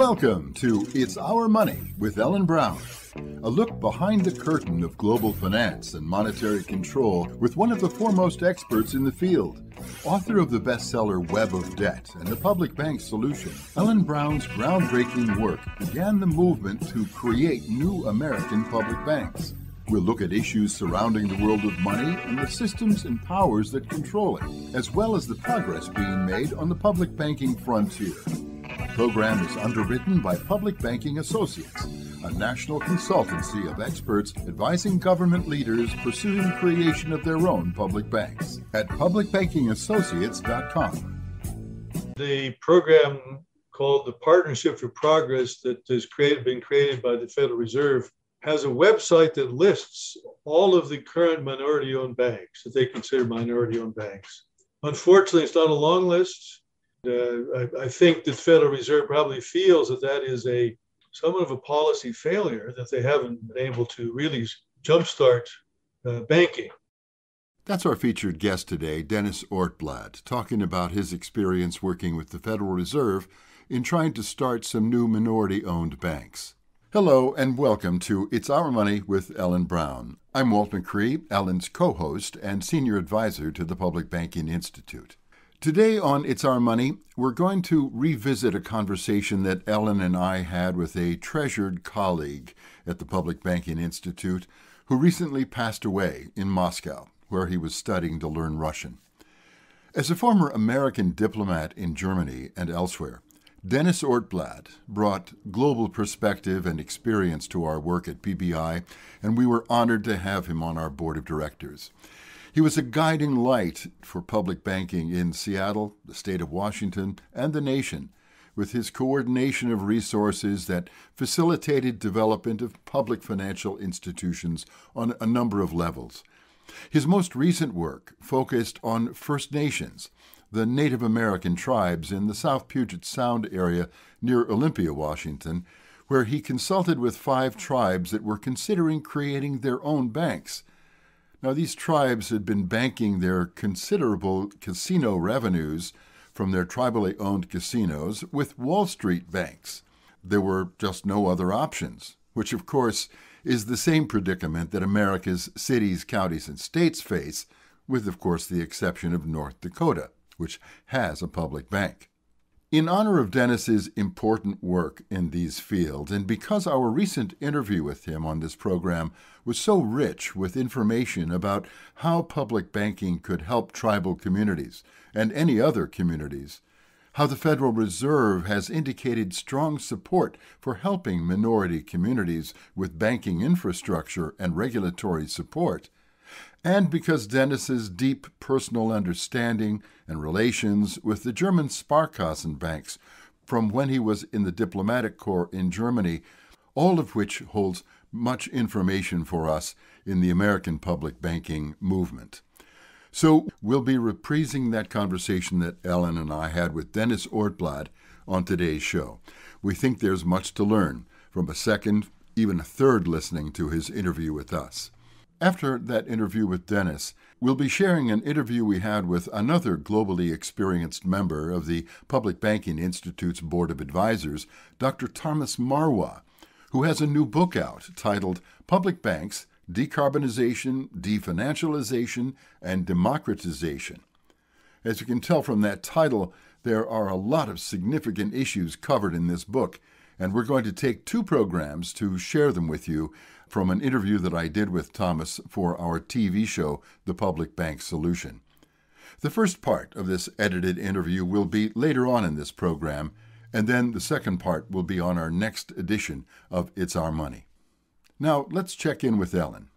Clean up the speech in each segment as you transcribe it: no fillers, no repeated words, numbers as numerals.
Welcome to It's Our Money with Ellen Brown, a look behind the curtain of global finance and monetary control with one of the foremost experts in the field. Author of the bestseller Web of Debt and the Public Bank Solution, Ellen Brown's groundbreaking work began the movement to create new American public banks. We'll look at issues surrounding the world of money and the systems and powers that control it, as well as the progress being made on the public banking frontier. The program is underwritten by Public Banking Associates, a national consultancy of experts advising government leaders pursuing creation of their own public banks at publicbankingassociates.com. The program called the Partnership for Progress that has been created by the Federal Reserve has a website that lists all of the current minority-owned banks that they consider minority-owned banks. Unfortunately, it's not a long list. I think the Federal Reserve probably feels that is somewhat of a policy failure, that they haven't been able to really jumpstart banking. That's our featured guest today, Dennis Ortblad, talking about his experience working with the Federal Reserve in trying to start some new minority-owned banks. Hello and welcome to It's Our Money with Ellen Brown. I'm Walt McCree, Ellen's co-host and senior advisor to the Public Banking Institute. Today on It's Our Money, we're going to revisit a conversation that Ellen and I had with a treasured colleague at the Public Banking Institute who recently passed away in Moscow, where he was studying to learn Russian. As a former American diplomat in Germany and elsewhere, Dennis Ortblad brought global perspective and experience to our work at PBI, and we were honored to have him on our board of directors. He was a guiding light for public banking in Seattle, the state of Washington, and the nation, with his coordination of resources that facilitated development of public financial institutions on a number of levels. His most recent work focused on First Nations, the Native American tribes in the South Puget Sound area near Olympia, Washington, where he consulted with 5 tribes that were considering creating their own banks. Now, these tribes had been banking their considerable casino revenues from their tribally owned casinos with Wall Street banks. There were just no other options, which, of course, is the same predicament that America's cities, counties, and states face, with, of course, the exception of North Dakota, which has a public bank. In honor of Dennis's important work in these fields, and because our recent interview with him on this program was so rich with information about how public banking could help tribal communities and any other communities, how the Federal Reserve has indicated strong support for helping minority communities with banking infrastructure and regulatory support, and because Dennis's deep personal understanding and relations with the German Sparkassen banks from when he was in the diplomatic corps in Germany, all of which holds much information for us in the American public banking movement. So we'll be reprising that conversation that Ellen and I had with Dennis Ortblad on today's show. We think there's much to learn from a second, even a third listening to his interview with us. After that interview with Dennis, we'll be sharing an interview we had with another globally experienced member of the Public Banking Institute's Board of Advisors, Dr. Thomas Marois, who has a new book out titled Public Banks, Decarbonization, Definancialization and Democratization. As you can tell from that title, there are a lot of significant issues covered in this book, and we're going to take 2 programs to share them with you from an interview that I did with Thomas for our TV show, The Public Bank Solution. The first part of this edited interview will be later on in this program, and then the second part will be on our next edition of It's Our Money. Now, let's check in with Ellen.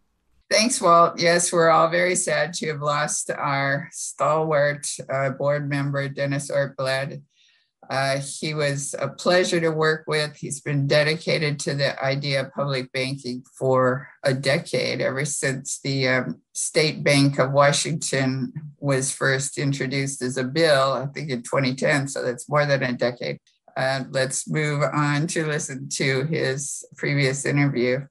Thanks, Walt. Yes, we're all very sad to have lost our stalwart board member, Dennis Ortblad. He was a pleasure to work with. He's been dedicated to the idea of public banking for a decade, ever since the State Bank of Washington was first introduced as a bill, I think in 2010, so that's more than a decade. Let's move on to listen to his previous interview.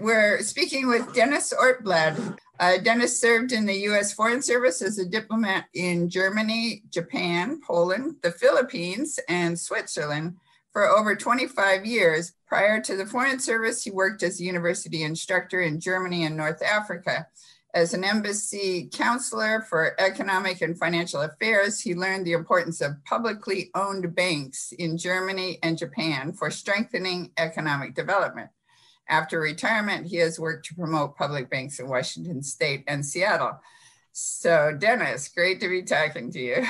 We're speaking with Dennis Ortblad. Dennis served in the U.S. Foreign Service as a diplomat in Germany, Japan, Poland, the Philippines, and Switzerland for over 25 years. Prior to the Foreign Service, he worked as a university instructor in Germany and North Africa. As an embassy counselor for economic and financial affairs, he learned the importance of publicly owned banks in Germany and Japan for strengthening economic development. After retirement, he has worked to promote public banks in Washington State and Seattle. So, Dennis, great to be talking to you.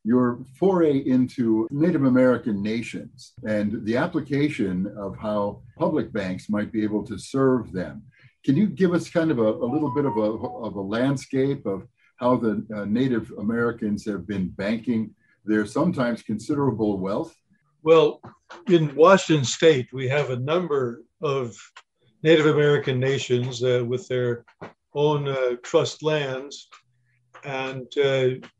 Your foray into Native American nations and the application of how public banks might be able to serve them. Can you give us kind of a little bit of a landscape of how the Native Americans have been banking their sometimes considerable wealth? Well, in Washington State, we have a number of Native American nations with their own trust lands, and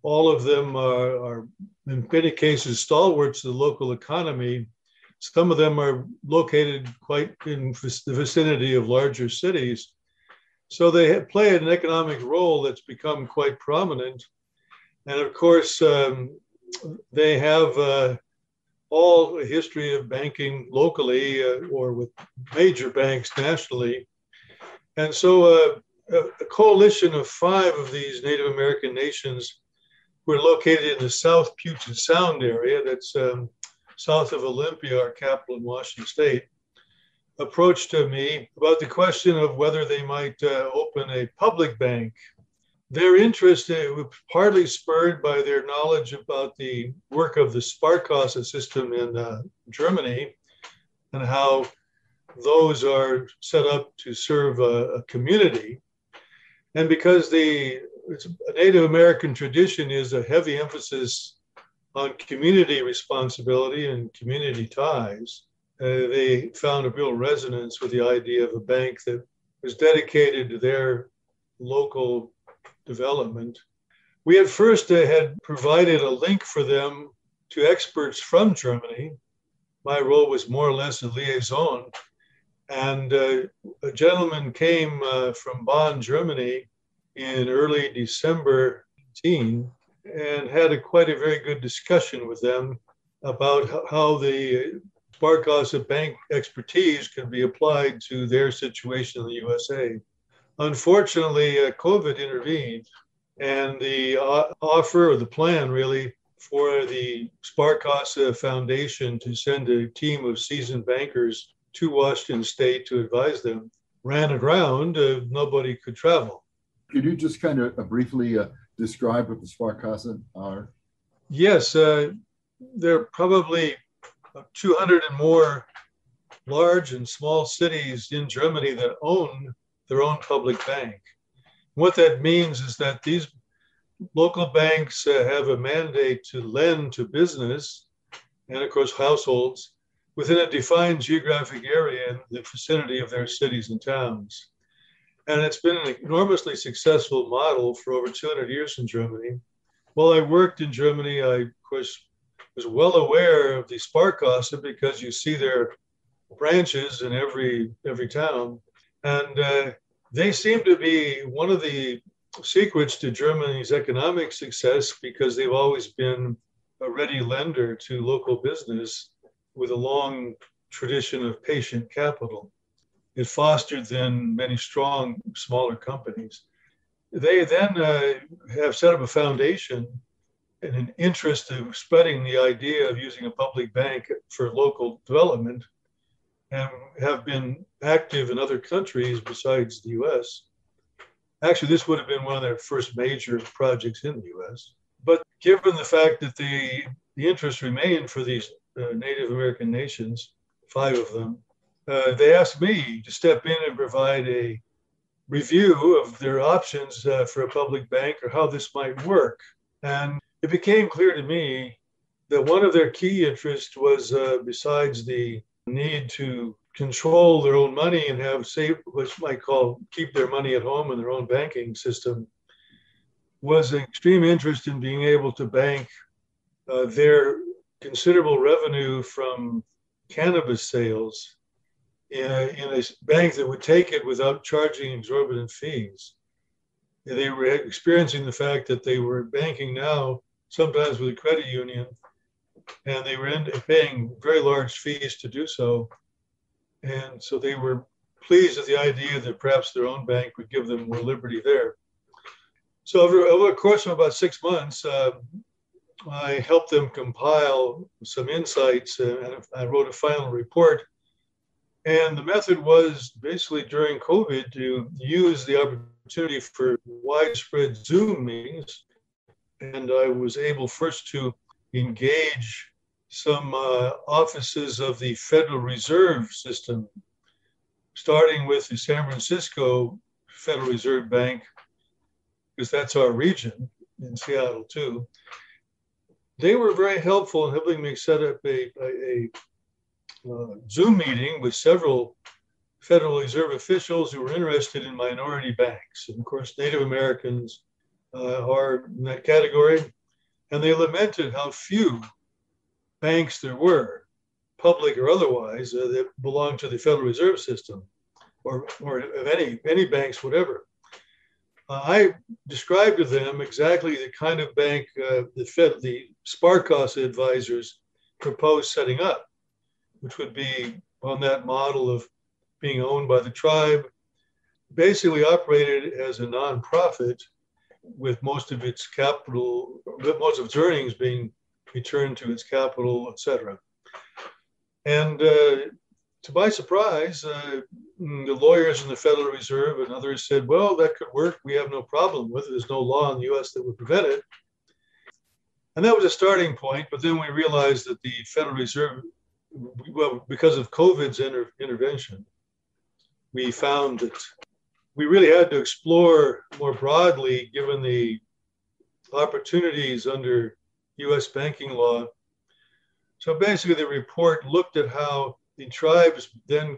all of them are, in many cases, stalwarts of the local economy. Some of them are located quite in the vicinity of larger cities. So they play an economic role that's become quite prominent. And of course, they have all a history of banking locally or with major banks nationally. And so a coalition of 5 of these Native American nations who are located in the South Puget Sound area, that's south of Olympia, our capital in Washington State, approached me about the question of whether they might open a public bank. Their interest was partly spurred by their knowledge about the work of the Sparkasse system in Germany and how those are set up to serve a community. And because a Native American tradition is a heavy emphasis on community responsibility and community ties, they found a real resonance with the idea of a bank that was dedicated to their local development. We at first had provided a link for them to experts from Germany. My role was more or less a liaison. And a gentleman came from Bonn, Germany in early December 2018 and had quite a very good discussion with them about how the Sparkasse bank expertise could be applied to their situation in the USA. Unfortunately, COVID intervened, and the offer or the plan really for the Sparkasse Foundation to send a team of seasoned bankers to Washington State to advise them ran aground. Nobody could travel. Could you just kind of briefly describe what the Sparkasse are? Yes, there are probably 200 and more large and small cities in Germany that own their own public bank. What that means is that these local banks have a mandate to lend to business and, of course, households within a defined geographic area in the vicinity of their cities and towns. And it's been an enormously successful model for over 200 years in Germany. While I worked in Germany, I, of course, was well aware of the Sparkasse because you see their branches in every town. And they seem to be one of the secrets to Germany's economic success because they've always been a ready lender to local business with a long tradition of patient capital. It fostered then many strong smaller companies. They then have set up a foundation in an interest of spreading the idea of using a public bank for local development and have been active in other countries besides the US. Actually, this would have been one of their first major projects in the US. But given the fact that the interest remained for these Native American nations, 5 of them, they asked me to step in and provide a review of their options for a public bank or how this might work. And it became clear to me that one of their key interests was, besides the need to control their own money and have safe, what you might call keep their money at home in their own banking system, was an extreme interest in being able to bank their considerable revenue from cannabis sales in a bank that would take it without charging exorbitant fees. They were experiencing the fact that they were banking now, sometimes with a credit union, and they were paying very large fees to do so. And so they were pleased with the idea that perhaps their own bank would give them more liberty there. So over the course of about 6 months, I helped them compile some insights, and I wrote a final report. And the method was basically during COVID to use the opportunity for widespread Zoom meetings. And I was able first to engage some offices of the Federal Reserve System, starting with the San Francisco Federal Reserve Bank, because that's our region, in Seattle too. They were very helpful in helping me set up a Zoom meeting with several Federal Reserve officials who were interested in minority banks. And of course, Native Americans are in that category. And they lamented how few banks there were, public or otherwise, that belonged to the Federal Reserve System, or of any banks, whatever. I described to them exactly the kind of bank the Sparkassa advisors proposed setting up, which would be on that model of being owned by the tribe, basically operated as a nonprofit, with most of its capital, most of its earnings being returned to its capital, etc. And to my surprise, the lawyers in the Federal Reserve and others said, well, that could work. We have no problem with it. There's no law in the US that would prevent it. And that was a starting point. But then we realized that the Federal Reserve, well, because of COVID's intervention, we found that we really had to explore more broadly, given the opportunities under US banking law. So basically, the report looked at how the tribes, then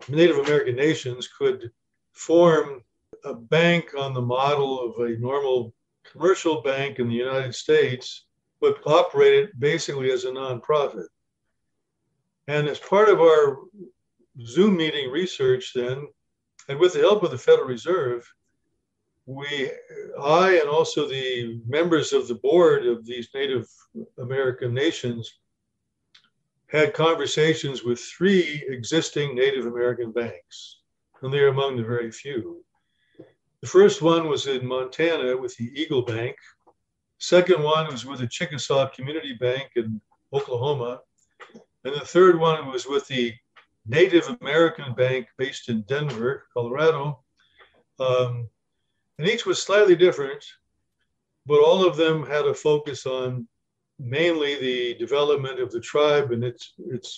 Native American nations, could form a bank on the model of a normal commercial bank in the United States, but operated basically as a nonprofit. And as part of our Zoom meeting research then, and with the help of the Federal Reserve, I and also the members of the board of these Native American nations had conversations with 3 existing Native American banks, and they are among the very few. The first one was in Montana with the Eagle Bank. Second one was with the Chickasaw Community Bank in Oklahoma. And the third one was with the Native American Bank based in Denver, Colorado. And each was slightly different, but all of them had a focus on mainly the development of the tribe and its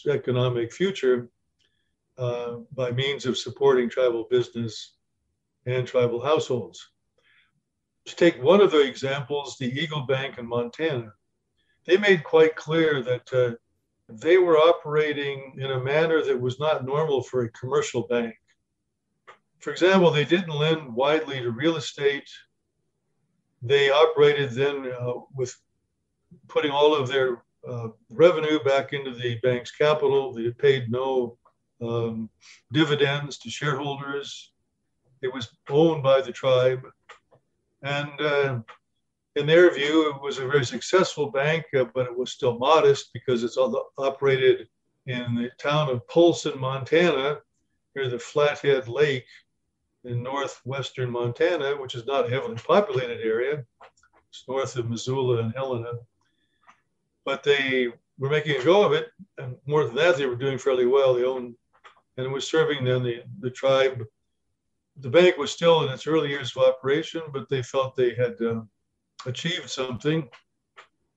economic future by means of supporting tribal business and tribal households. To take one of the examples, the Eagle Bank in Montana, they made quite clear that they were operating in a manner that was not normal for a commercial bank. For example, they didn't lend widely to real estate. They operated then with putting all of their revenue back into the bank's capital. They paid no dividends to shareholders. It was owned by the tribe. And in their view, it was a very successful bank, but it was still modest because it's operated in the town of Polson, Montana, near the Flathead Lake in northwestern Montana, which is not a heavily populated area. It's north of Missoula and Helena. But they were making a go of it. And more than that, they were doing fairly well. They owned, and it was serving then the tribe. The bank was still in its early years of operation, but they felt they had achieved something.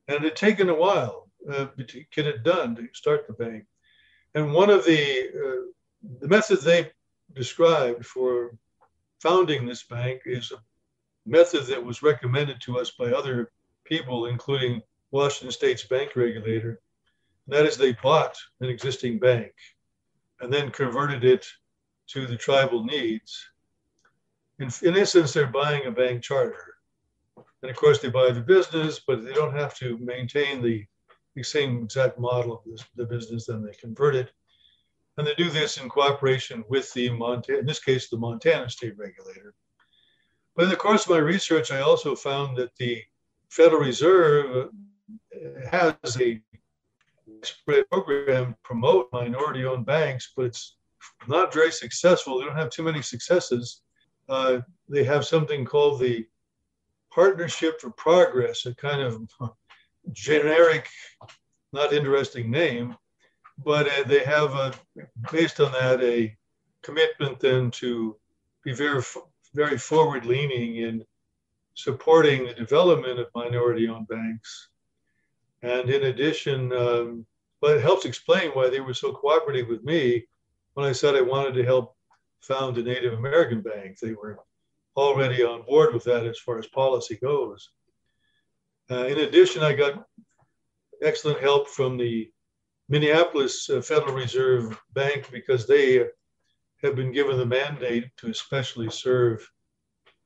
And it had taken a while to get it done, to start the bank. And one of the methods they described for founding this bank is a method that was recommended to us by other people, including Washington State's bank regulator. And that is, they bought an existing bank and then converted it to the tribal needs. In essence, they're buying a bank charter. And of course, they buy the business, but they don't have to maintain the same exact model of the business, then they convert it. And they do this in cooperation with in this case, the Montana state regulator. But in the course of my research, I also found that the Federal Reserve has a spread program to promote minority-owned banks, but it's not very successful. They don't have too many successes. They have something called the Partnership for Progress, a kind of generic, not interesting name, but they have, based on that, a commitment then to be very, very forward-leaning in supporting the development of minority-owned banks. And in addition, but it helps explain why they were so cooperative with me when I said I wanted to help found a Native American bank. They were already on board with that as far as policy goes. In addition, I got excellent help from the Minneapolis Federal Reserve Bank because they have been given the mandate to especially serve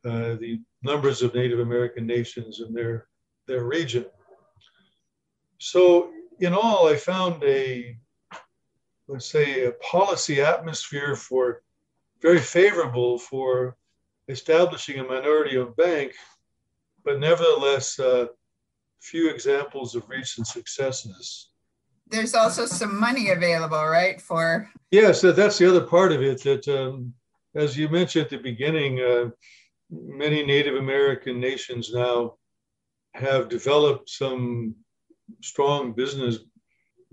the numbers of Native American nations in their region. So in all, I found let's say, a policy atmosphere very favorable for establishing a minority-owned bank, but nevertheless, few examples of recent successes. There's also some money available, right? Yes, that's the other part of it. That, as you mentioned at the beginning, many Native American nations now have developed some strong business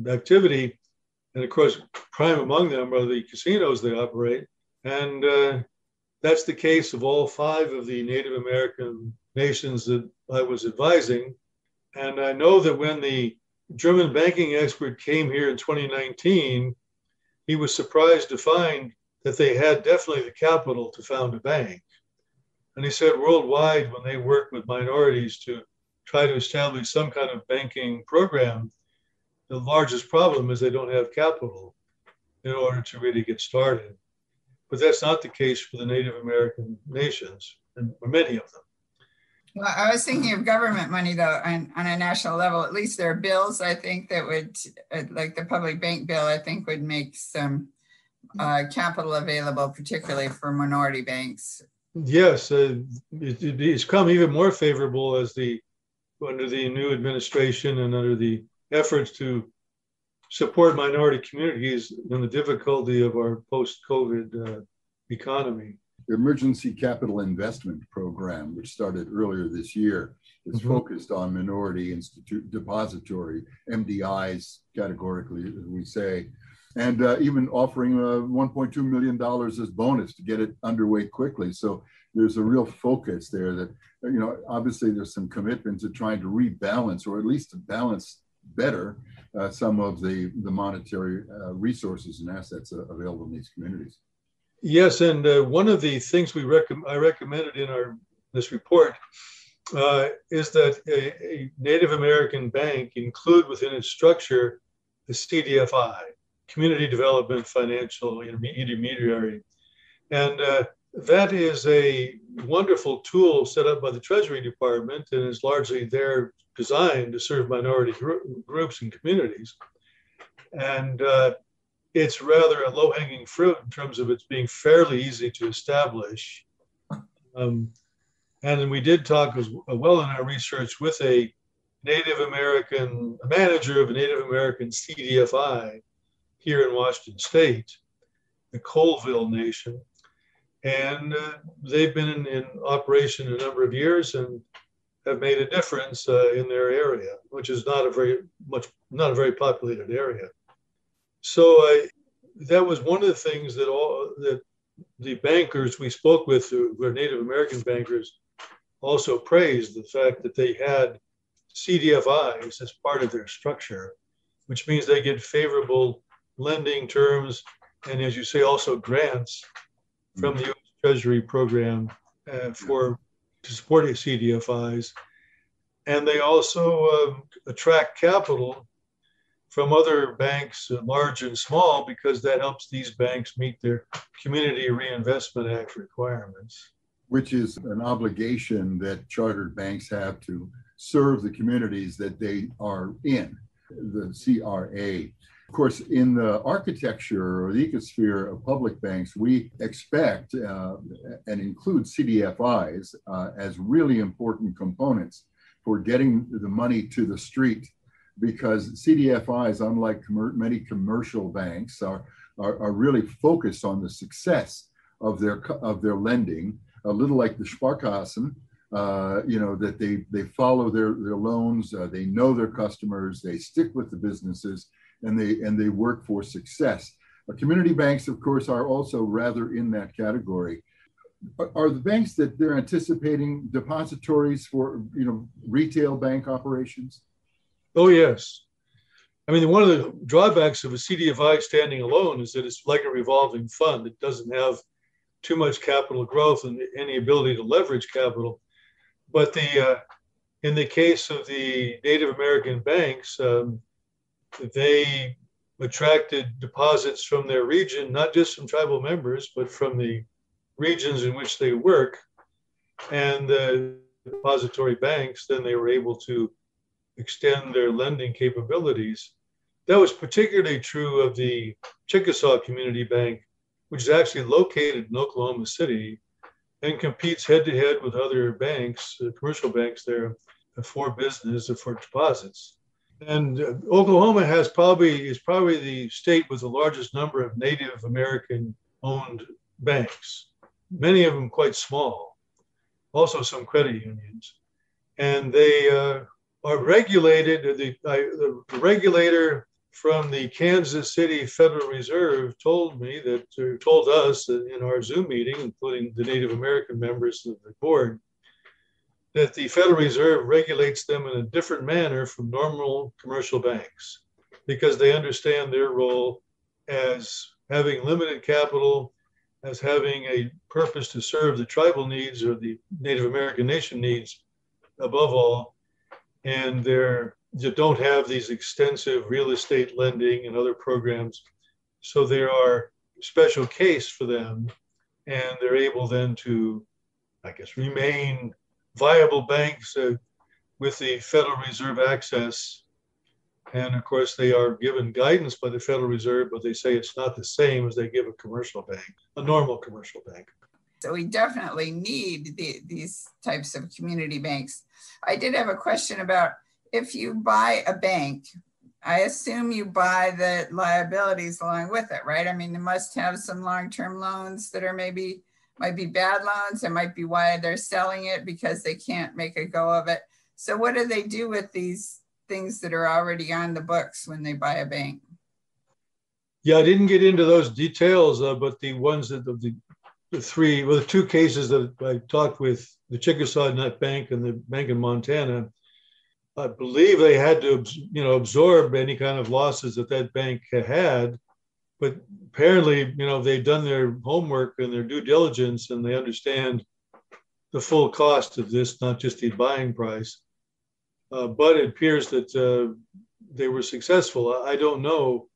activity. And of course, prime among them are the casinos they operate. And that's the case of all 5 of the Native American nations that I was advising. And I know that when the German banking expert came here in 2019, he was surprised to find that they had definitely the capital to found a bank. And he said worldwide, when they work with minorities to try to establish some kind of banking program, the largest problem is they don't have capital in order to really get started. But that's not the case for the Native American nations, or many of them. Well, I was thinking of government money, though, on a national level. At least there are bills, I think, that would, like the public bank bill, I think would make some capital available, particularly for minority banks. Yes, it's come even more favorable under the new administration and under the efforts to support minority communities in the difficulty of our post-COVID economy. The Emergency Capital Investment Program, which started earlier this year, is focused on minority depository, MDIs, categorically, as we say, and even offering $1.2 million as bonus to get it underway quickly. So there's a real focus there that, obviously there's some commitment to trying to rebalance, or at least to balance better some of the monetary resources and assets available in these communities. Yes, and one of the things I recommended in this report is that a Native American bank include within its structure the CDFI, Community Development Financial Intermediary. And that is a wonderful tool set up by the Treasury Department and is largely there designed to serve minority groups and communities. And it's rather a low-hanging fruit in terms of its being fairly easy to establish. And we did talk as well in our research with a manager of a Native American CDFI here in Washington State, the Colville Nation. And they've been in operation a number of years and have made a difference in their area, which is not a very populated area. So that was one of the things that the bankers we spoke with, who were Native American bankers, also praised the fact that they had CDFIs as part of their structure, which means they get favorable lending terms and, as you say, also grants from the U.S. Treasury program to support CDFIs. And they also attract capital from other banks, large and small, because that helps these banks meet their Community Reinvestment Act requirements. Which is an obligation that chartered banks have to serve the communities that they are in, the CRA. Of course, in the architecture or the ecosphere of public banks, we expect and include CDFIs as really important components for getting the money to the street, because CDFIs, unlike many commercial banks, are really focused on the success of their lending, a little like the Sparkassen. That they follow their loans, they know their customers, they stick with the businesses, and they work for success. Community banks, of course, are also rather in that category. Are the banks that they're anticipating depositories for retail bank operations? Oh, yes. I mean, one of the drawbacks of a CDFI standing alone is that it's like a revolving fund. It doesn't have too much capital growth and any ability to leverage capital. But in the case of the Native American banks, they attracted deposits from their region, not just from tribal members, but from the regions in which they work. And the depository banks, then they were able to extend their lending capabilities. That was particularly true of the Chickasaw Community Bank, which is actually located in Oklahoma City and competes head-to-head with other banks, commercial banks there, for business or for deposits. And Oklahoma is probably the state with the largest number of Native American-owned banks, many of them quite small, also some credit unions. And they are regulated, the regulator from the Kansas City Federal Reserve told us in our Zoom meeting, including the Native American members of the board, that the Federal Reserve regulates them in a different manner from normal commercial banks, because they understand their role as having limited capital, as having a purpose to serve the tribal needs or the Native American nation needs above all, and they don't have these extensive real estate lending and other programs. So there are special case for them, and they're able then to, I guess, remain viable banks with the Federal Reserve access. And of course, they are given guidance by the Federal Reserve, but they say it's not the same as they give a commercial bank, a normal commercial bank. So we definitely need these types of community banks. I did have a question about, if you buy a bank, I assume you buy the liabilities along with it, right? I mean, they must have some long-term loans that are might be bad loans. It might be why they're selling it, because they can't make a go of it. So what do they do with these things that are already on the books when they buy a bank? Yeah, I didn't get into those details, but the ones that the two cases that I talked with, the Chickasaw Nut Bank and the bank in Montana, I believe they had to, absorb any kind of losses that bank had. But apparently, they've done their homework and their due diligence, and they understand the full cost of this, not just the buying price. But it appears that they were successful. I don't know.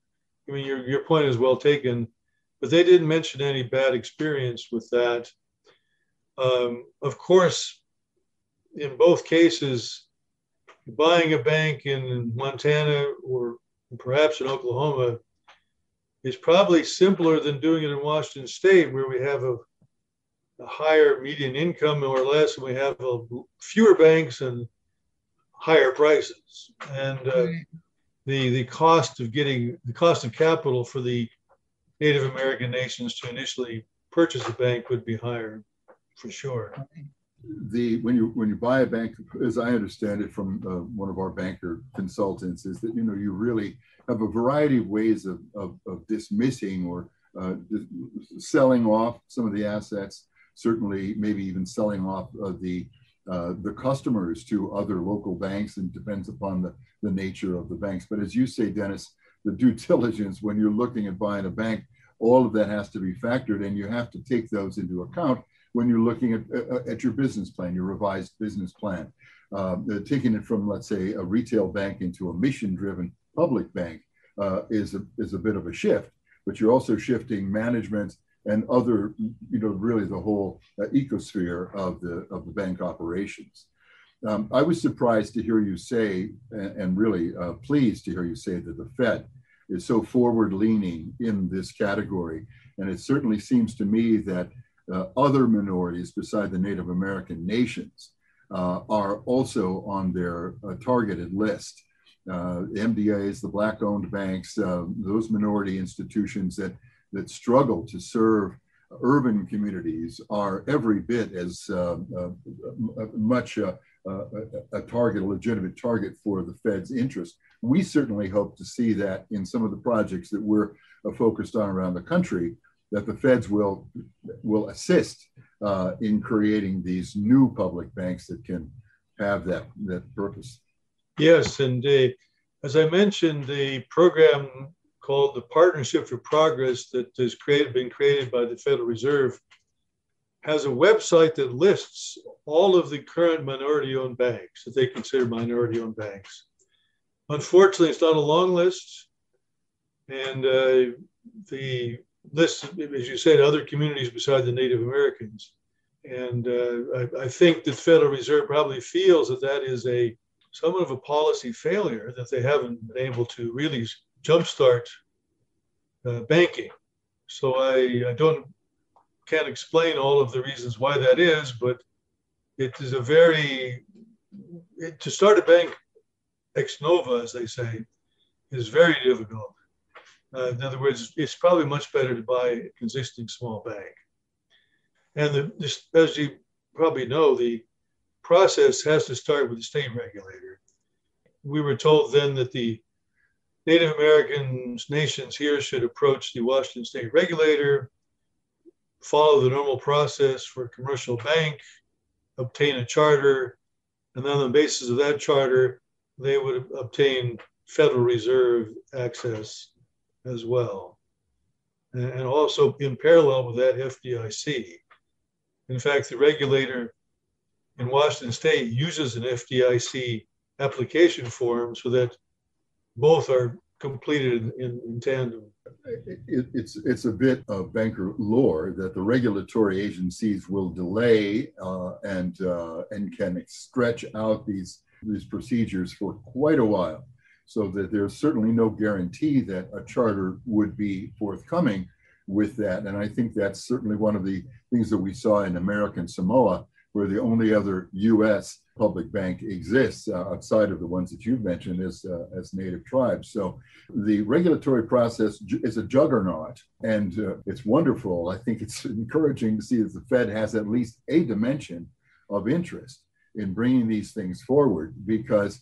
I mean, your point is well taken, but they didn't mention any bad experience with that. Of course, in both cases, buying a bank in Montana or perhaps in Oklahoma is probably simpler than doing it in Washington State, where we have a higher median income more or less, and we have fewer banks and higher prices. And the cost of capital for the Native American nations to initially purchase a bank would be higher, for sure. When you buy a bank, as I understand it from one of our banker consultants, is that you really have a variety of ways of dismissing or selling off some of the assets. Certainly, maybe even selling off the customers to other local banks, and depends upon the nature of the banks. But as you say, Dennis, the due diligence when you're looking at buying a bank, all of that has to be factored, and you have to take those into account when you're looking at your business plan, your revised business plan. Taking it from, let's say, a retail bank into a mission-driven public bank is a bit of a shift, but you're also shifting management and other, really the whole ecosphere of the bank operations. I was surprised to hear you say, and really pleased to hear you say, that the Fed is so forward-leaning in this category. And it certainly seems to me that other minorities beside the Native American nations are also on their targeted list. The MDAs, the Black-owned banks, those minority institutions that struggle to serve urban communities are every bit as much a target, a legitimate target for the Fed's interest. We certainly hope to see that in some of the projects that we're focused on around the country, that the Feds will assist in creating these new public banks that can have that purpose. Yes, and as I mentioned, the program called the Partnership for Progress that has been created by the Federal Reserve has a website that lists all of the current minority-owned banks that they consider minority-owned banks. Unfortunately, it's not a long list, and the list, as you said, other communities beside the Native Americans. And I think the Federal Reserve probably feels that is somewhat of a policy failure, that they haven't been able to really jumpstart banking. So I can't explain all of the reasons why that is, but it is to start a bank ex novo, as they say, is very difficult. In other words, it's probably much better to buy an existing small bank. And as you probably know, the process has to start with the state regulator. We were told then that the Native American nations here should approach the Washington state regulator, follow the normal process for a commercial bank, obtain a charter, and then on the basis of that charter, they would obtain Federal Reserve access as well. And also in parallel with that, FDIC. In fact, the regulator in Washington state uses an FDIC application form so that both are completed in tandem. It's a bit of banker lore that the regulatory agencies will delay and can stretch out these procedures for quite a while, so that there's certainly no guarantee that a charter would be forthcoming with that. And I think that's certainly one of the things that we saw in American Samoa, where the only other U.S. public bank exists outside of the ones that you've mentioned as native tribes. So the regulatory process is a juggernaut, and it's wonderful. I think it's encouraging to see that the Fed has at least a dimension of interest in bringing these things forward, because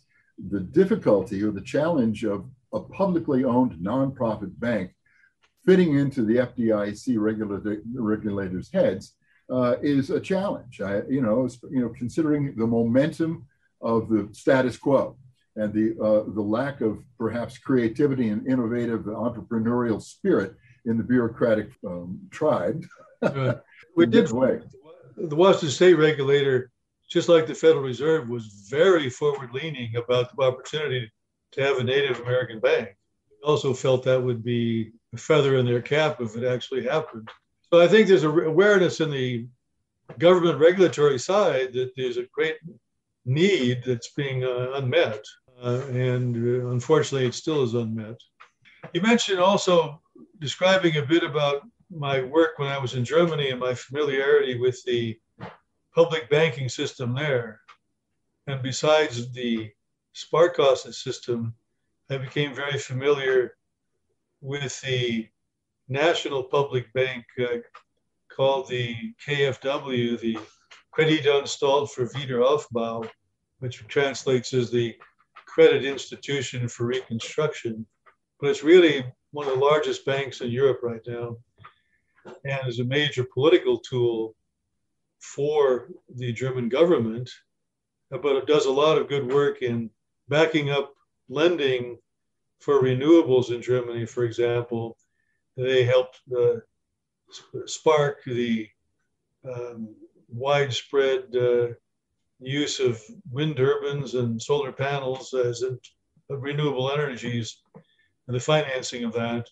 the difficulty or the challenge of a publicly owned nonprofit bank fitting into the FDIC regulators' heads is a challenge. Considering the momentum of the status quo and the lack of perhaps creativity and innovative entrepreneurial spirit in the bureaucratic tribe. We did. The Washington state regulator, just like the Federal Reserve, was very forward-leaning about the opportunity to have a Native American bank. Also felt that would be a feather in their cap if it actually happened. So I think there's an awareness in the government regulatory side that there's a great need that's being unmet. And unfortunately, it still is unmet. You mentioned also describing a bit about my work when I was in Germany and my familiarity with the public banking system there. And besides the Sparkasse system, I became very familiar with the national public bank called the KfW, the Kreditanstalt für Wiederaufbau, which translates as the Credit Institution for Reconstruction. But it's really one of the largest banks in Europe right now, and is a major political tool for the German government, but it does a lot of good work in backing up lending for renewables in Germany, for example. They helped spark the widespread use of wind turbines and solar panels as renewable energies, and the financing of that,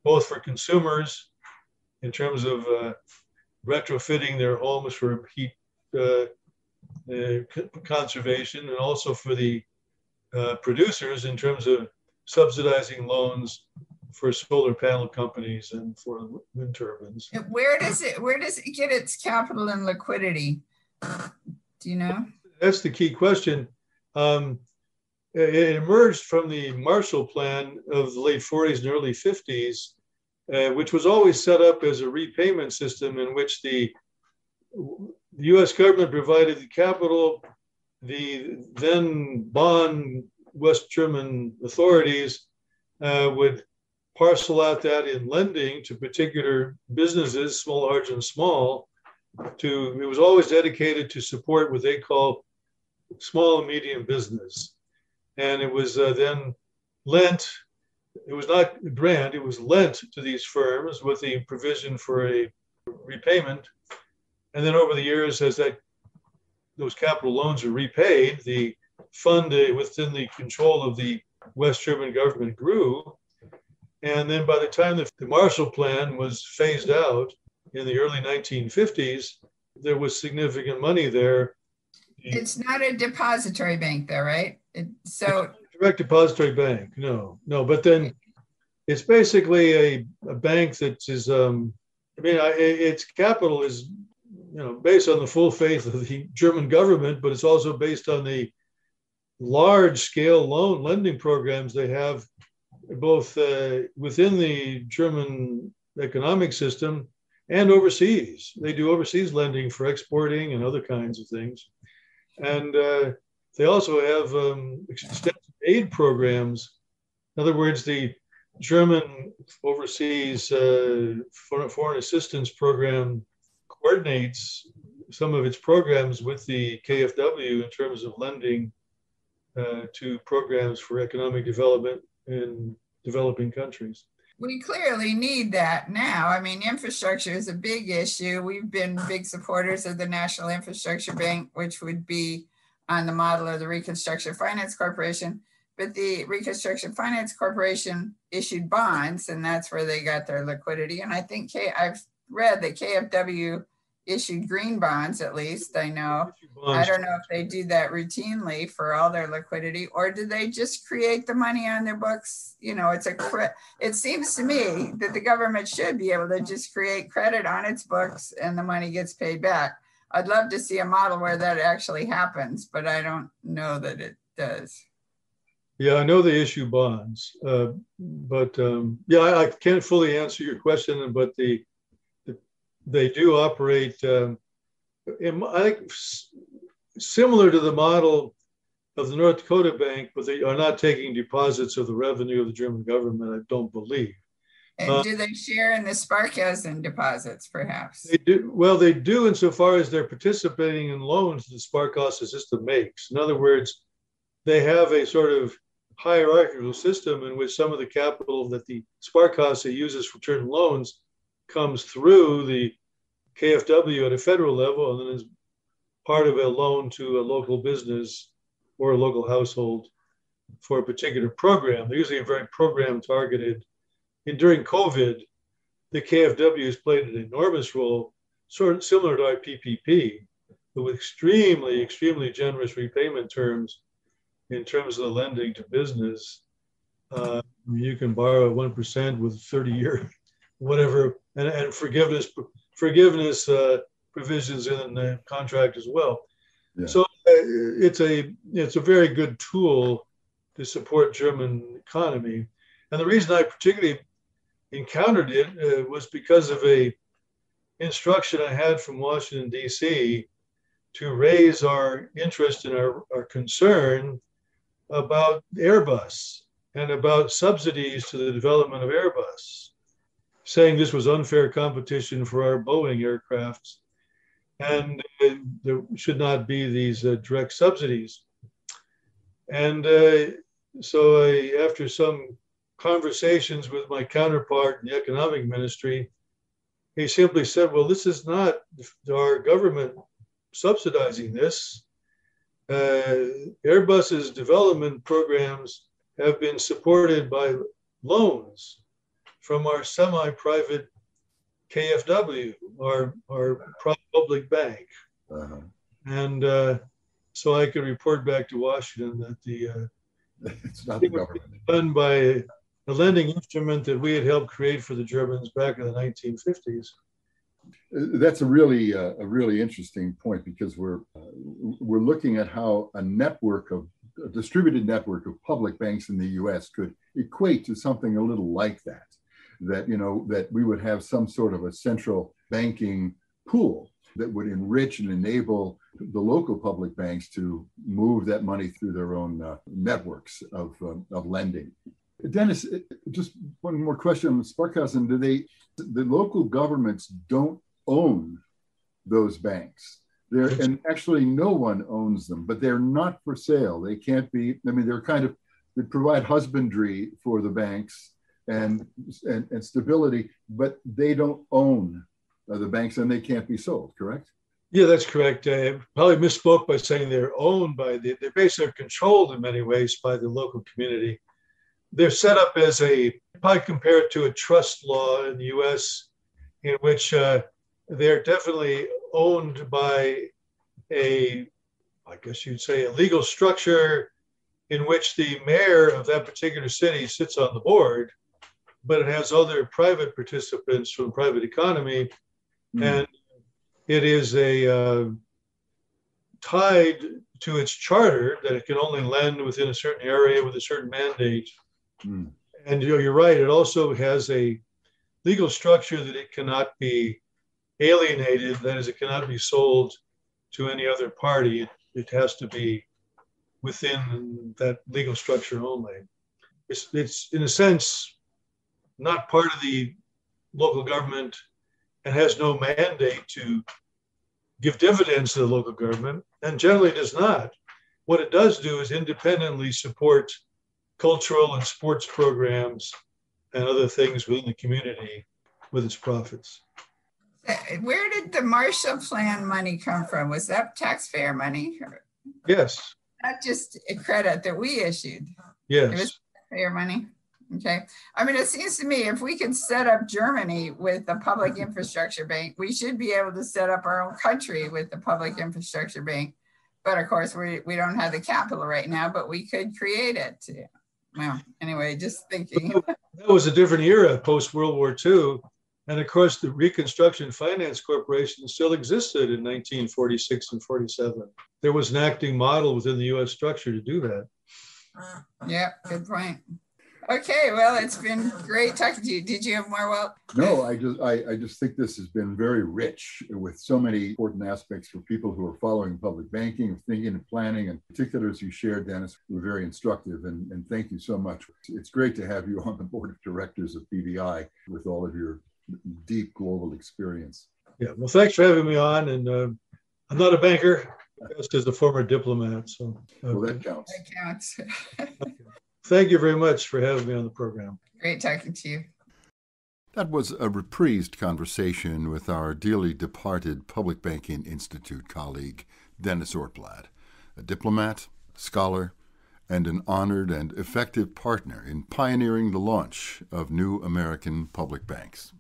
both for consumers in terms of retrofitting their homes for heat conservation, and also for the producers in terms of subsidizing loans for solar panel companies and for wind turbines. Where does it get its capital and liquidity? Do you know? That's the key question. It emerged from the Marshall Plan of the late 40s and early 50s, which was always set up as a repayment system in which the U.S. government provided the capital, the then bond West German authorities would parcel out that in lending to particular businesses, small, large, and small. It was always dedicated to support what they call small and medium business. And it was then lent, it was not a grant, it was lent to these firms with the provision for a repayment. And then over the years, as those capital loans are repaid, the fund within the control of the West German government grew. And then by the time the Marshall Plan was phased out in the early 1950s, there was significant money there. It's not a depository bank though, right? Direct depository bank, no. But then it's basically a bank that is, its capital is, based on the full faith of the German government, but it's also based on the large-scale loan lending programs they have both within the German economic system and overseas. They do overseas lending for exporting and other kinds of things. And they also have extensive aid programs. In other words, the German overseas foreign assistance program coordinates some of its programs with the KfW in terms of lending to programs for economic development in developing countries. We clearly need that now. I mean, infrastructure is a big issue. We've been big supporters of the National Infrastructure Bank, which would be on the model of the Reconstruction Finance Corporation. But the Reconstruction Finance Corporation issued bonds, and that's where they got their liquidity. And I think I've read that KfW issued green bonds, at least I know. I don't know if they do that routinely for all their liquidity, or do they just create the money on their books? It seems to me that the government should be able to just create credit on its books and the money gets paid back. I'd love to see a model where that actually happens, but I don't know that it does. Yeah, I know they issue bonds, but I can't fully answer your question, but they do operate, I think, similar to the model of the North Dakota Bank, but they are not taking deposits of the revenue of the German government, I don't believe. And do they share in the Sparkassen deposits, perhaps? They do. Well, they do insofar as they're participating in loans the Sparkassen system makes. In other words, they have a sort of hierarchical system in which some of the capital that the Sparkasse uses for certain loans comes through the KfW at a federal level and then is part of a loan to a local business or a local household for a particular program. They're usually very program targeted. And during COVID, the KfW has played an enormous role, sort of similar to our PPP, but with extremely, extremely generous repayment terms in terms of the lending to business. You can borrow 1% with 30-year whatever, and forgiveness provisions in the contract as well. Yeah. So it's a very good tool to support German economy. And the reason I particularly encountered it was because of a instruction I had from Washington, D.C. to raise our interest and our concern about Airbus and about subsidies to the development of Airbus, saying this was unfair competition for our Boeing aircrafts and there should not be these direct subsidies. And so after some conversations with my counterpart in the economic ministry, he simply said, well, this is not our government subsidizing this. Airbus's development programs have been supported by loans from our semi-private KfW, our public bank. Uh-huh. And so I could report back to Washington that It's not the It was government. done by a lending instrument that we had helped create for the Germans back in the 1950s. That's a really interesting point, because we're looking at how a distributed network of public banks in the U.S. could equate to something a little like that. That we would have some sort of a central banking pool that would enrich and enable the local public banks to move that money through their own networks of lending. Dennis, just one more question on Sparkassen. The local governments don't own those banks. And actually no one owns them, but they're not for sale. They can't be, they provide husbandry for the banks and stability, but they don't own the banks, and they can't be sold, correct? Yeah, that's correct. I probably misspoke by saying they're owned by they're basically controlled in many ways by the local community. They're set up as probably compare it to a trust law in the US, in which they're definitely owned by I guess you'd say, a legal structure in which the mayor of that particular city sits on the board, but it has other private participants from the private economy. And it is tied to its charter that it can only lend within a certain area with a certain mandate. And you're right, it also has a legal structure that it cannot be alienated, that is, it cannot be sold to any other party. It has to be within that legal structure only. It's in a sense not part of the local government and has no mandate to give dividends to the local government, and generally does not. What it does do is independently support cultural and sports programs and other things within the community with its profits. Where did the Marshall Plan money come from? Was that taxpayer money? Yes. Not just a credit that we issued. Yes. It was taxpayer money. Okay. I mean, it seems to me if we could set up Germany with a public infrastructure bank, we should be able to set up our own country with the public infrastructure bank. But of course, we don't have the capital right now, but we could create it. Well, anyway, just thinking. That was a different era post World War II. And of course, the Reconstruction Finance Corporation still existed in 1946 and 47. There was an acting model within the US structure to do that. Yeah, good point. Okay, well, it's been great talking to you. Did you have more, Walt? No, I just think this has been very rich with so many important aspects for people who are following public banking, thinking and planning, and particulars you shared, Dennis, were very instructive. And thank you so much. It's great to have you on the board of directors of PBI with all of your deep global experience. Yeah, well, thanks for having me on. And I'm not a banker, just as a former diplomat. So well, that counts. That counts. Thank you very much for having me on the program. Great talking to you. That was a reprised conversation with our dearly departed Public Banking Institute colleague, Dennis Ortblad, a diplomat, scholar, and an honored and effective partner in pioneering the launch of new American public banks.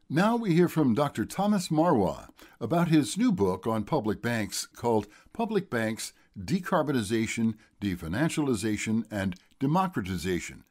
Now we hear from Dr. Thomas Marois about his new book on public banks called Public Banks, Decarbonization, Definancialization and Democratization.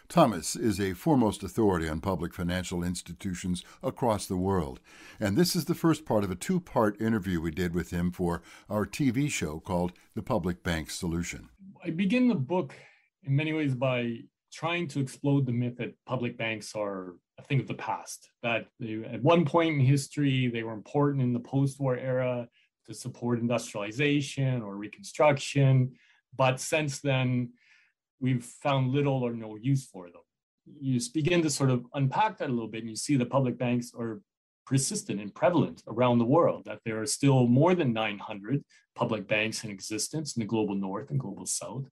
Thomas is a foremost authority on public financial institutions across the world, and this is the first part of a two-part interview we did with him for our TV show called The Public Bank Solution. I begin the book in many ways by trying to explode the myth that public banks are a thing of the past, that at one point in history, they were important in the post-war era to support industrialization or reconstruction. But since then, we've found little or no use for them. You just begin to sort of unpack that a little bit, and you see that public banks are persistent and prevalent around the world, that there are still more than 900 public banks in existence in the global north and global south.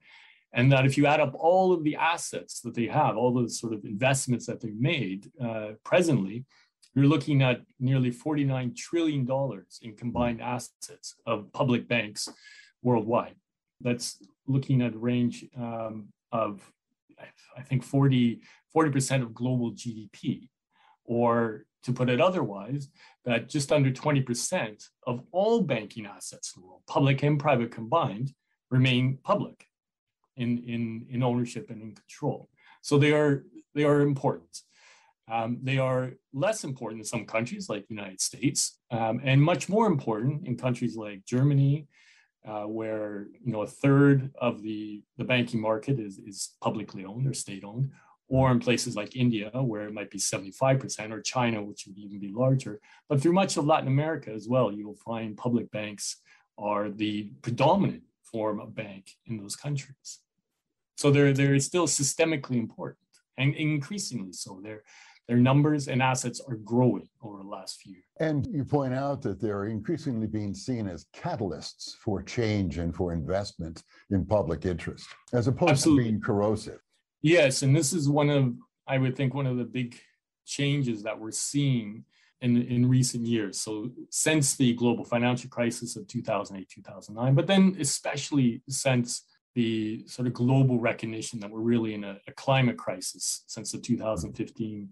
And that if you add up all of the assets that they have, all the sort of investments that they've made presently, you're looking at nearly $49 trillion in combined assets of public banks worldwide. That's looking at a range of, I think, 40% of global GDP, or to put it otherwise, that just under 20% of all banking assets in the world, public and private combined, remain public in ownership and in control. So they are important. They are less important in some countries like the United States, and much more important in countries like Germany, where a third of the banking market is publicly owned or state-owned, or in places like India, where it might be 75%, or China, which would even be larger. But through much of Latin America as well, you will find public banks are the predominant form of bank in those countries. So they're still systemically important, and increasingly so. Their numbers and assets are growing over the last few years. And you point out that they're increasingly being seen as catalysts for change and for investment in public interest, as opposed to being corrosive. Yes, and this is one of the big changes that we're seeing in recent years. So since the global financial crisis of 2008, 2009, but then especially since the sort of global recognition that we're really in a climate crisis since the 2015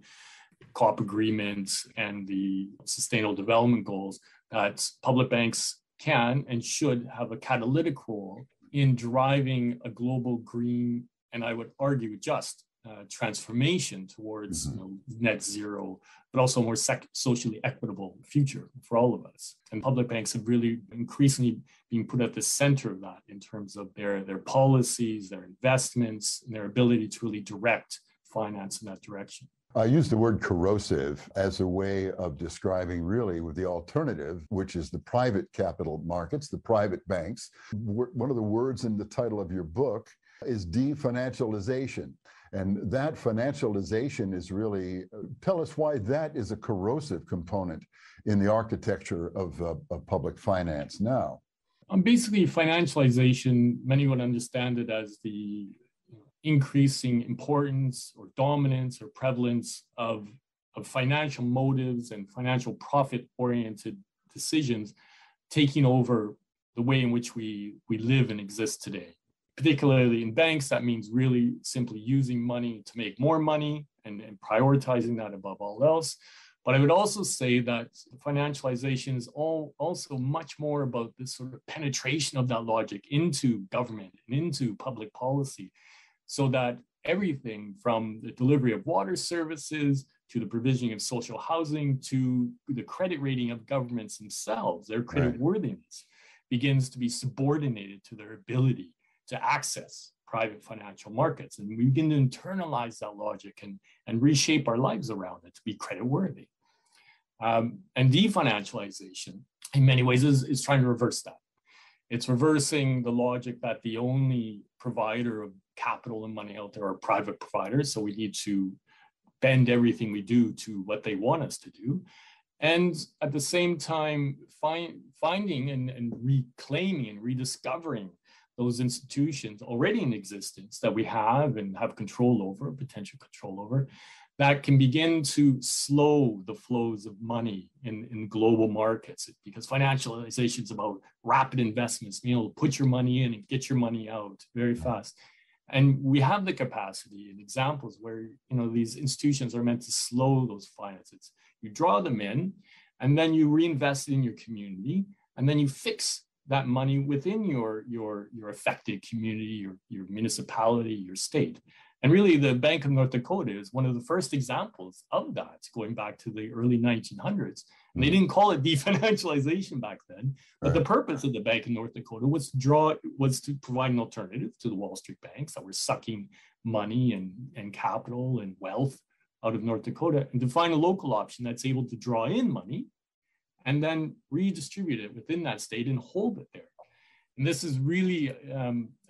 COP agreement and the Sustainable Development Goals, that public banks can and should have a catalytic role in driving a global green, and I would argue just transformation towards net zero, but also a more socially equitable future for all of us. And public banks have really increasingly been put at the center of that in terms of their policies, their investments, and their ability to really direct finance in that direction. I use the word corrosive as a way of describing really the alternative, which is the private capital markets, the private banks. One of the words in the title of your book is definancialization. And that financialization is really, tell us why that is a corrosive component in the architecture of public finance now. Basically, financialization, many would understand it as the increasing importance or dominance or prevalence of financial motives and financial profit-oriented decisions taking over the way in which we live and exist today. Particularly in banks, that means really simply using money to make more money and prioritizing that above all else. But I would also say that financialization is also much more about this sort of penetration of that logic into government and into public policy, so that everything from the delivery of water services to the provisioning of social housing to the credit rating of governments themselves, their credit worthiness, begins to be subordinated to their ability to access private financial markets. And we begin to internalize that logic and reshape our lives around it to be credit worthy. And definancialization, in many ways, is trying to reverse that. It's reversing the logic that the only provider of capital and money out there are private providers. So we need to bend everything we do to what they want us to do. And at the same time, finding and reclaiming and rediscovering those institutions already in existence that we have and have control over, potential control over, that can begin to slow the flows of money in global markets, because financialization is about rapid investments, being able to put your money in and get your money out very fast. And we have the capacity and examples where these institutions are meant to slow those finances. You draw them in, and then you reinvest it in your community, and then you fix that money within your affected community, your municipality, your state. And really, the Bank of North Dakota is one of the first examples of that, going back to the early 1900s. And they didn't call it definancialization back then, but the purpose of the Bank of North Dakota was to provide an alternative to the Wall Street banks that were sucking money and capital and wealth out of North Dakota, and to find a local option that's able to draw in money and then redistribute it within that state and hold it there. And this is really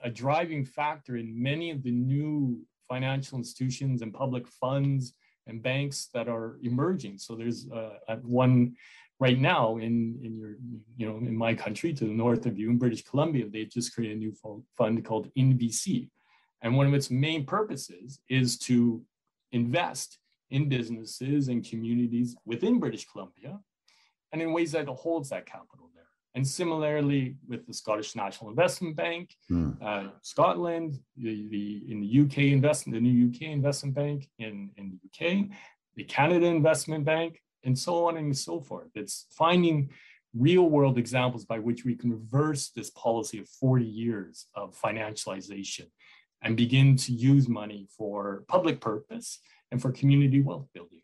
a driving factor in many of the new financial institutions and public funds and banks that are emerging. So there's one right now in my country, to the north of you in British Columbia. They just created a new fund called InBC. And one of its main purposes is to invest in businesses and communities within British Columbia, and in ways that holds that capital there. And similarly with the Scottish National Investment Bank, Scotland, the new UK Investment Bank in the UK, the Canada Investment Bank, and so on and so forth. It's finding real world examples by which we can reverse this policy of 40 years of financialization and begin to use money for public purpose and for community wealth building.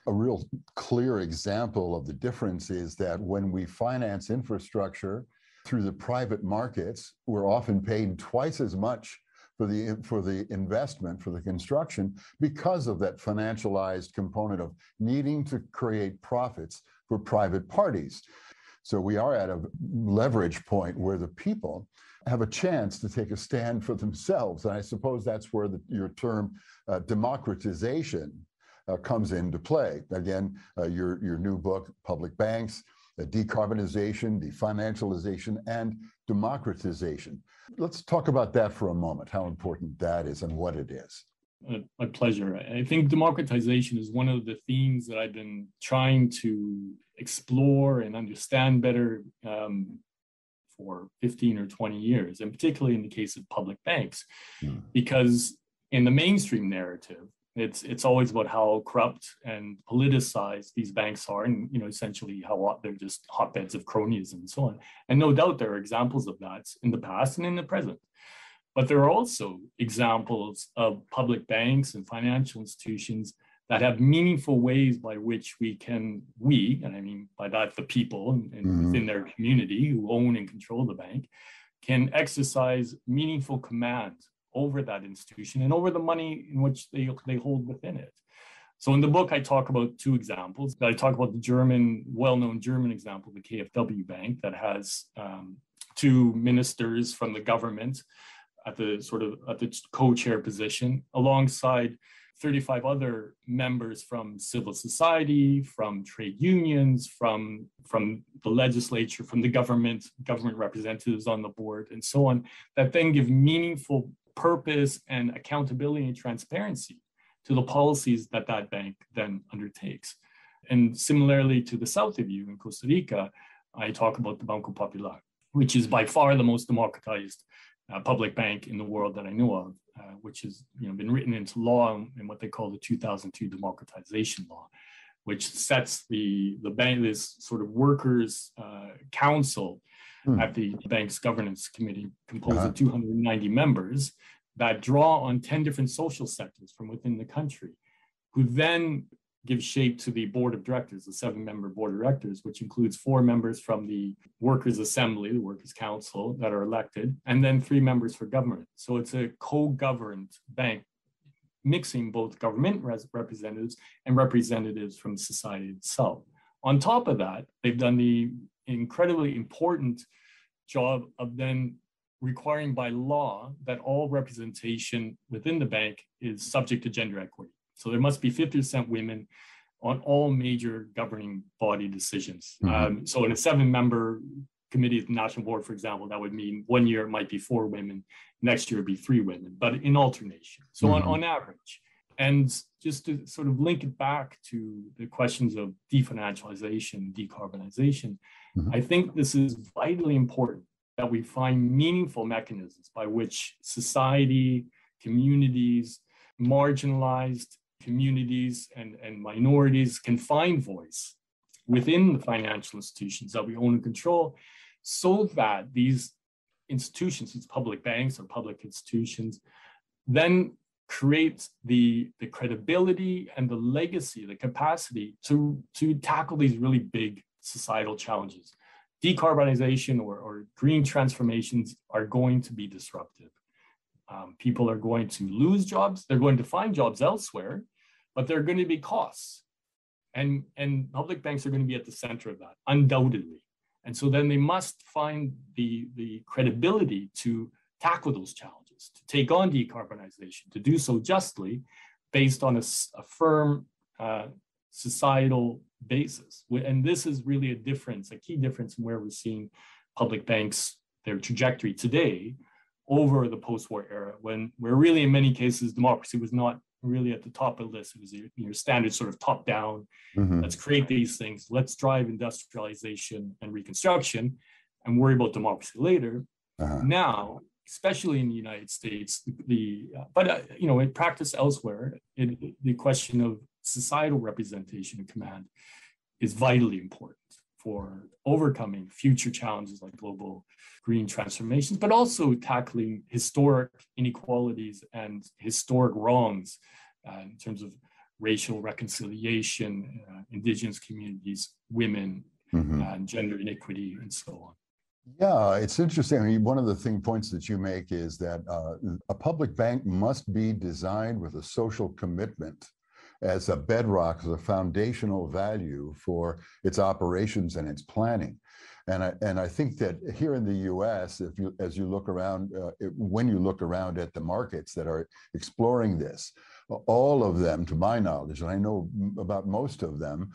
A real clear example of the difference is that when we finance infrastructure through the private markets, we're often paid twice as much for the investment, for the construction, because of that financialized component of needing to create profits for private parties. So we are at a leverage point where the people have a chance to take a stand for themselves. And I suppose that's where your term democratization comes into play. Again, your new book, Public Banks, Decarbonization, Definancialization, and Democratization. Let's talk about that for a moment, how important that is and what it is. My pleasure. I think democratization is one of the themes that I've been trying to explore and understand better for 15 or 20 years, and particularly in the case of public banks, because in the mainstream narrative, it's always about how corrupt and politicized these banks are, and essentially how they're just hotbeds of cronyism and so on. And no doubt there are examples of that in the past and in the present. But there are also examples of public banks and financial institutions that have meaningful ways by which and I mean by that the people and within their community who own and control the bank, can exercise meaningful command over that institution and over the money in which they hold within it. So in the book, I talk about two examples. I talk about the well-known German example, the KfW Bank, that has two ministers from the government at the co-chair position, alongside 35 other members from civil society, from trade unions, from the legislature, from the government representatives on the board, and so on, that then give meaningful purpose and accountability and transparency to the policies that bank then undertakes. And similarly to the south of you in Costa Rica, I talk about the Banco Popular, which is by far the most democratized public bank in the world that I know of, which has been written into law in what they call the 2002 Democratization Law, which sets the bank, this sort of workers' council at the bank's governance committee, composed of 290 members that draw on 10 different social sectors from within the country, who then give shape to the board of directors, the 7-member board of directors, which includes 4 members from the Workers' Assembly, the Workers' Council, that are elected, and then 3 members for government. So it's a co-governed bank, mixing both government representatives and representatives from society itself. On top of that, they've done the incredibly important job of then requiring by law that all representation within the bank is subject to gender equity. So there must be 50% women on all major governing body decisions. So in a 7-member committee at the National Board, for example, that would mean one year it might be 4 women, next year it'd be 3 women, but in alternation. So on average. And just to sort of link it back to the questions of definancialization, decarbonization, I think this is vitally important that we find meaningful mechanisms by which society, communities, marginalized communities and minorities can find voice within the financial institutions that we own and control, so that these institutions, these public banks or public institutions, then create the credibility and the legacy, the capacity to tackle these really big societal challenges. Decarbonization or green transformations are going to be disruptive. People are going to lose jobs. They're going to find jobs elsewhere, but there are going to be costs. And public banks are going to be at the center of that, undoubtedly. And so then they must find the credibility to tackle those challenges, to take on decarbonization, to do so justly based on a firm societal basis. And this is really a key difference in where we're seeing public banks, their trajectory today over the post-war era, where really in many cases, democracy was not really at the top of the list. It was your standard sort of top-down, let's create these things, let's drive industrialization and reconstruction and worry about democracy later. Now, especially in the United States, but in practice elsewhere, the question of societal representation and command is vitally important for overcoming future challenges like global green transformations, but also tackling historic inequalities and historic wrongs in terms of racial reconciliation, indigenous communities, women, gender inequity, and so on. Yeah, it's interesting. I mean, one of the points that you make is that a public bank must be designed with a social commitment as a bedrock, as a foundational value for its operations and its planning. And I think that here in the U.S., as you look around, when you look around at the markets that are exploring this, all of them, to my knowledge, and I know about most of them,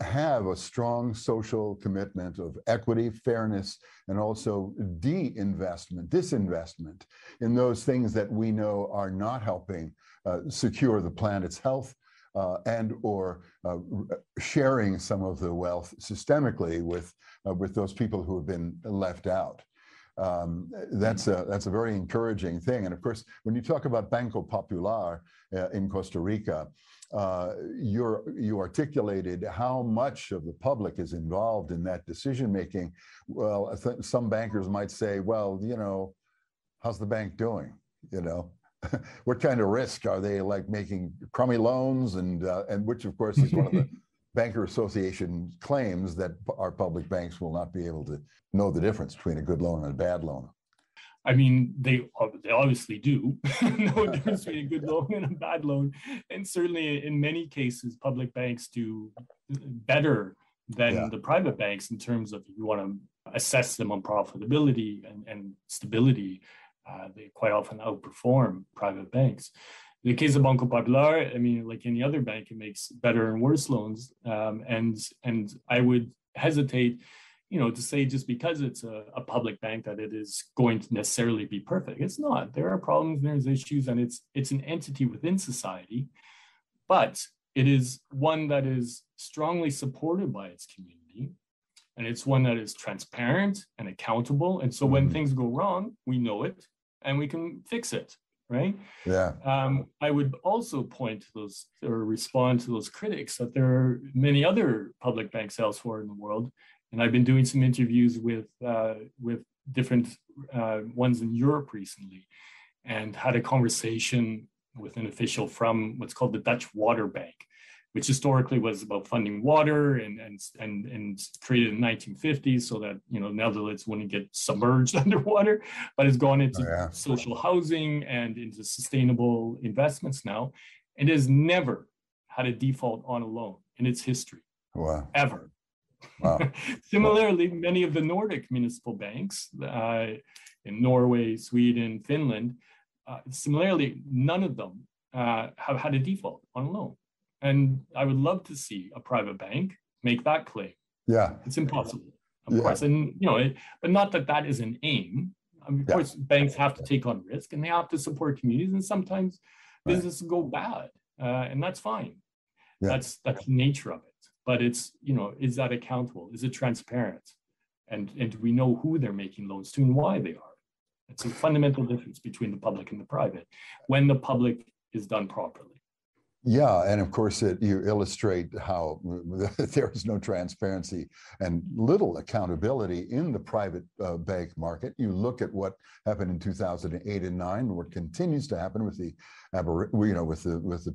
have a strong social commitment of equity, fairness, and also disinvestment in those things that we know are not helping secure the planet's health and or sharing some of the wealth systemically with those people who have been left out. That's a very encouraging thing. And of course, when you talk about Banco Popular in Costa Rica, you articulated how much of the public is involved in that decision making. Well, I think some bankers might say, well, how's the bank doing? What kind of risk are they, like making crummy loans, and which of course is one of the Banker Association claims, that our public banks will not be able to know the difference between a good loan and a bad loan. I mean, they obviously do know the difference between a good loan and a bad loan. And certainly in many cases, public banks do better than the private banks in terms of, if you want to assess them on profitability and stability, they quite often outperform private banks. In the case of Banco Popular, I mean, like any other bank, it makes better and worse loans. And I would hesitate, to say just because it's a public bank that it is going to necessarily be perfect. It's not. There are problems, there's issues, and it's an entity within society, but it is one that is strongly supported by its community, and it's one that is transparent and accountable. And so when things go wrong, we know it and we can fix it, right? Yeah. I would also point to those, or respond to those critics, that there are many other public banks elsewhere in the world. And I've been doing some interviews with different ones in Europe recently, and had a conversation with an official from what's called the Dutch Water Bank, which historically was about funding water and created in the 1950s so that Netherlands wouldn't get submerged underwater, but has gone into social housing and into sustainable investments now, and has never had a default on a loan in its history. Wow. Ever. Wow. Similarly, many of the Nordic municipal banks in Norway, Sweden, Finland, similarly, none of them have had a default on a loan. And I would love to see a private bank make that claim. Yeah. It's impossible, of course. And, but not that is an aim. Of course, banks have to take on risk and they have to support communities. And sometimes businesses go bad, and that's fine. That's the nature of it. But it's, is that accountable? Is it transparent? And do we know who they're making loans to and why they are? It's a fundamental difference between the public and the private when the public is done properly. Yeah, and of course, you illustrate how there is no transparency and little accountability in the private bank market. You look at what happened in 2008 and 9, what continues to happen with the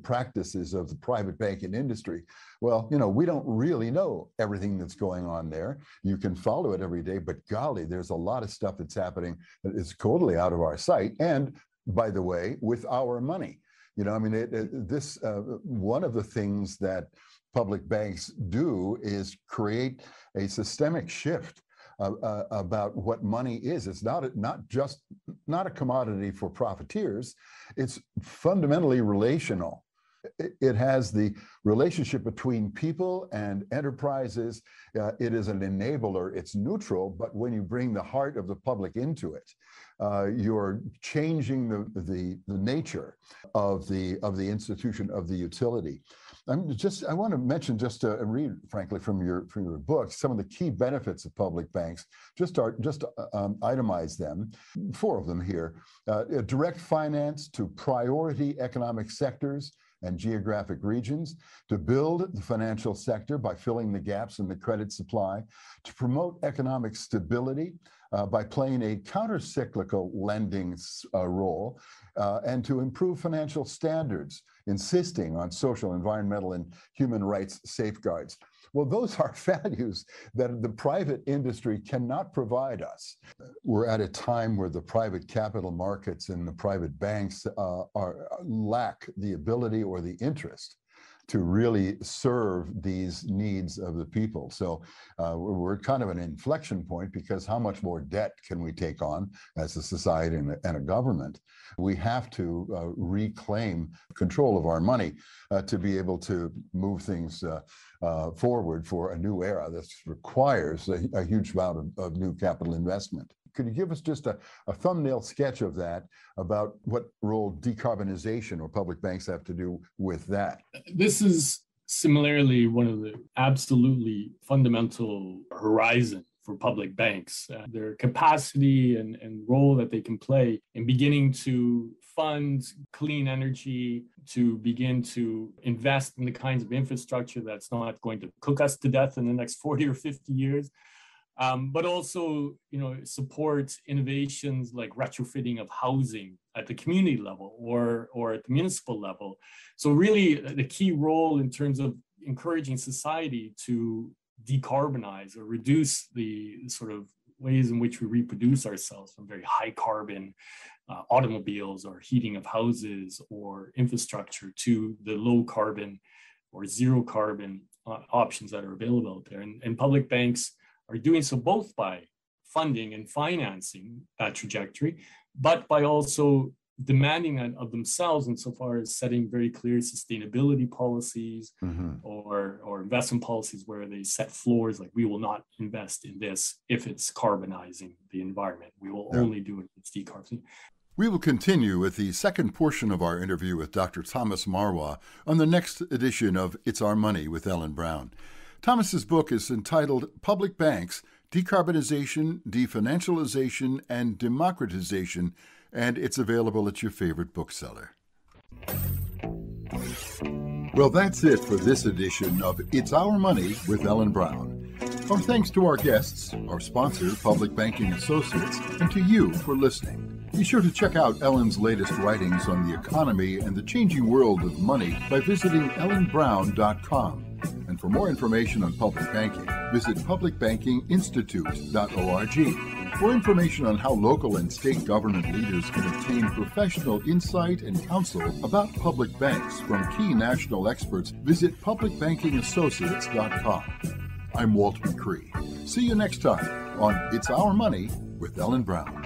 practices of the private banking industry. Well, we don't really know everything that's going on there. You can follow it every day, but golly, there's a lot of stuff that's happening that is totally out of our sight. And by the way, with our money. One of the things that public banks do is create a systemic shift about what money is. It's not a commodity for profiteers. It's fundamentally relational. It has the relationship between people and enterprises. It is an enabler. It's neutral, but when you bring the heart of the public into it, you're changing the nature of the institution, of the utility. I want to mention, just to read, frankly, from your book, some of the key benefits of public banks. Just itemize them. 4 of them here: direct finance to priority economic sectors, and geographic regions, to build the financial sector by filling the gaps in the credit supply, to promote economic stability by playing a counter-cyclical lending role, and to improve financial standards, insisting on social, environmental, and human rights safeguards. Well, those are values that the private industry cannot provide us. We're at a time where the private capital markets and the private banks lack the ability or the interest to really serve these needs of the people. So we're kind of an inflection point, because how much more debt can we take on as a society and a government? We have to reclaim control of our money to be able to move things forward for a new era that requires a huge amount of new capital investment. Could you give us just a thumbnail sketch of that, about what role decarbonization or public banks have to do with that? This is similarly one of the absolutely fundamental horizon for public banks, their capacity and role that they can play in beginning to fund clean energy, to begin to invest in the kinds of infrastructure that's not going to cook us to death in the next 40 or 50 years. But also, support innovations like retrofitting of housing at the community level or at the municipal level. So really the key role in terms of encouraging society to decarbonize or reduce the sort of ways in which we reproduce ourselves from very high carbon automobiles or heating of houses or infrastructure to the low carbon or zero carbon options that are available out there. And public banks are doing so both by funding and financing that trajectory, but by also demanding that of themselves insofar as setting very clear sustainability policies or investment policies where they set floors, like we will not invest in this if it's carbonizing the environment. We will only do it if it's decarbonizing. We will continue with the second portion of our interview with Dr. Thomas Marois on the next edition of It's Our Money with Ellen Brown. Thomas's book is entitled Public Banks, Decarbonization, Definancialization and Democratization, and it's available at your favorite bookseller. Well, that's it for this edition of It's Our Money with Ellen Brown. Our thanks to our guests, our sponsor, Public Banking Associates, and to you for listening. Be sure to check out Ellen's latest writings on the economy and the changing world of money by visiting ellenbrown.com. And for more information on public banking, visit publicbankinginstitute.org. For information on how local and state government leaders can obtain professional insight and counsel about public banks from key national experts, visit publicbankingassociates.com. I'm Walt McCree. See you next time on It's Our Money with Ellen Brown.